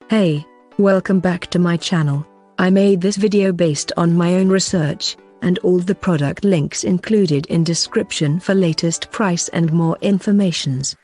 Hey, welcome back to my channel. I made this video based on my own research, and all the product links included in description for latest price and more informations.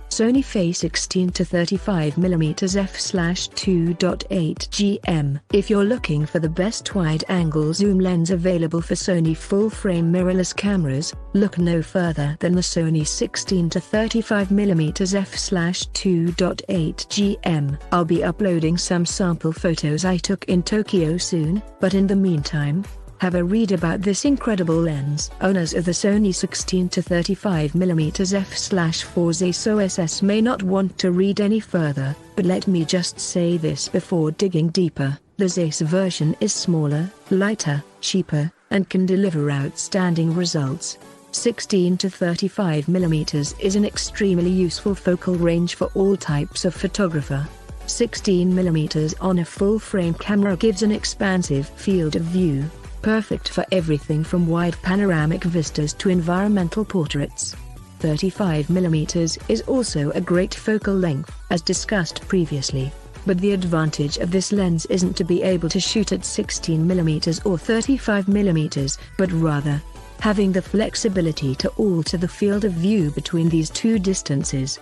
Sony FA16 to 35mm f/2.8 GM. If you're looking for the best wide-angle zoom lens available for Sony full-frame mirrorless cameras, look no further than the Sony 16 to 35mm f/2.8 GM. I'll be uploading some sample photos I took in Tokyo soon, but in the meantime, have a read about this incredible lens. Owners of the Sony 16 to 35mm f/4 Zeiss OSS may not want to read any further, but let me just say this before digging deeper: the Zeiss version is smaller, lighter, cheaper, and can deliver outstanding results. 16 to 35mm is an extremely useful focal range for all types of photographer. 16mm on a full-frame camera gives an expansive field of view, perfect for everything from wide panoramic vistas to environmental portraits. 35mm is also a great focal length, as discussed previously, but the advantage of this lens isn't to be able to shoot at 16mm or 35mm, but rather, having the flexibility to alter the field of view between these two distances.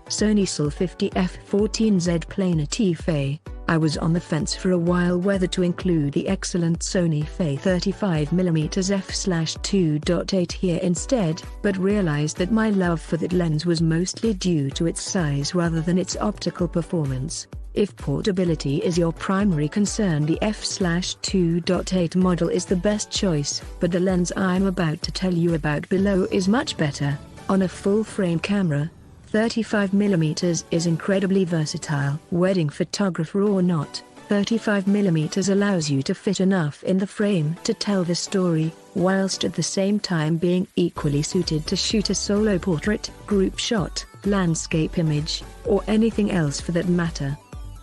Sony SL50 f14Z planar T-Fa. I was on the fence for a while whether to include the excellent Sony Fa 35mm f/2.8 here instead, but realized that my love for that lens was mostly due to its size rather than its optical performance. If portability is your primary concern, the f/2.8 model is the best choice, but the lens I'm about to tell you about below is much better. On a full-frame camera, 35mm is incredibly versatile. Wedding photographer or not, 35mm allows you to fit enough in the frame to tell the story, whilst at the same time being equally suited to shoot a solo portrait, group shot, landscape image, or anything else for that matter.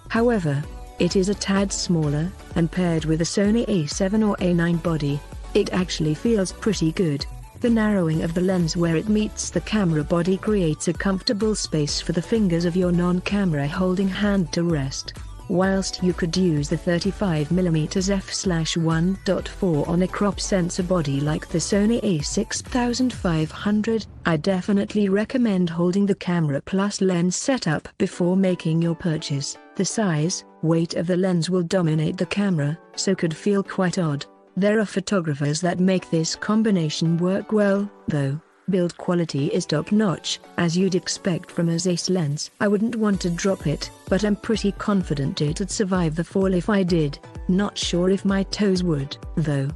However, it is a tad smaller, and paired with a Sony A7 or A9 body, it actually feels pretty good. The narrowing of the lens where it meets the camera body creates a comfortable space for the fingers of your non-camera holding hand to rest. Whilst you could use the 35mm f/1.4 on a crop sensor body like the Sony a6500, I definitely recommend holding the camera plus lens setup before making your purchase. The size, weight of the lens will dominate the camera, so could feel quite odd. There are photographers that make this combination work well, though. Build quality is top-notch, as you'd expect from a Zeiss lens. I wouldn't want to drop it, but I'm pretty confident it'd survive the fall if I did. Not sure if my toes would, though.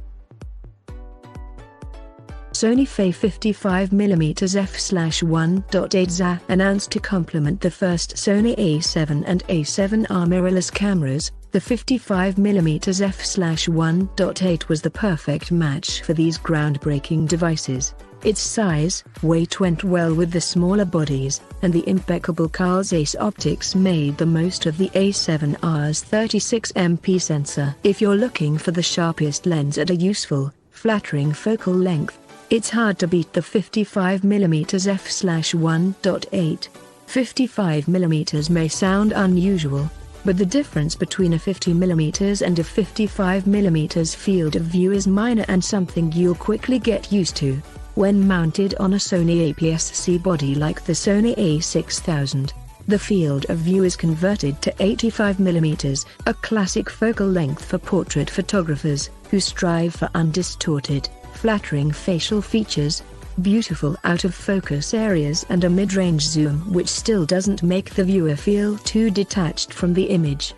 Sony Fa 55mm f/1.8 ZA announced to complement the first Sony A7 and A7R mirrorless cameras. The 55mm f/1.8 was the perfect match for these groundbreaking devices. Its size, weight went well with the smaller bodies, and the impeccable Carl Zeiss optics made the most of the A7R's 36MP sensor. If you're looking for the sharpest lens at a useful, flattering focal length, it's hard to beat the 55mm f/1.8. 55mm may sound unusual, but the difference between a 50mm and a 55mm field of view is minor and something you'll quickly get used to. When mounted on a Sony APS-C body like the Sony a6000, the field of view is converted to 85mm, a classic focal length for portrait photographers who strive for undistorted, flattering facial features, beautiful out-of-focus areas and a mid-range zoom which still doesn't make the viewer feel too detached from the image.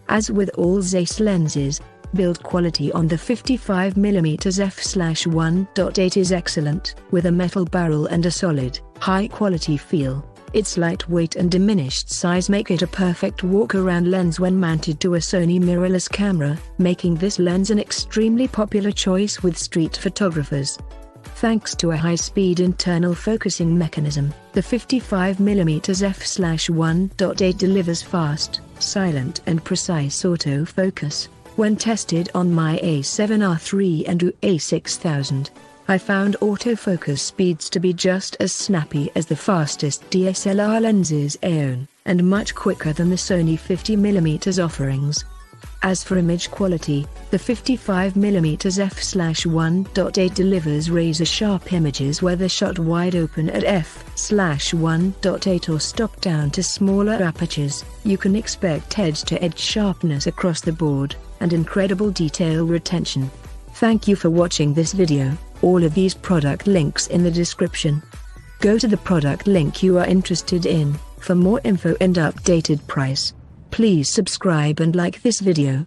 As with all Zeiss lenses, build quality on the 55mm f/1.8 is excellent. With a metal barrel and a solid, high-quality feel, its lightweight and diminished size make it a perfect walk-around lens when mounted to a Sony mirrorless camera, making this lens an extremely popular choice with street photographers. Thanks to a high-speed internal focusing mechanism, the 55mm f/1.8 delivers fast, silent and precise autofocus. When tested on my A7R III and A6000, I found autofocus speeds to be just as snappy as the fastest DSLR lenses I own, and much quicker than the Sony 50mm offerings. As for image quality, the 55mm f/1.8 delivers razor-sharp images whether shot wide open at f/1.8 or stopped down to smaller apertures. You can expect edge-to-edge sharpness across the board, and incredible detail retention. Thank you for watching this video. All of these product links in the description. Go to the product link you are interested in for more info and updated price. Please subscribe and like this video.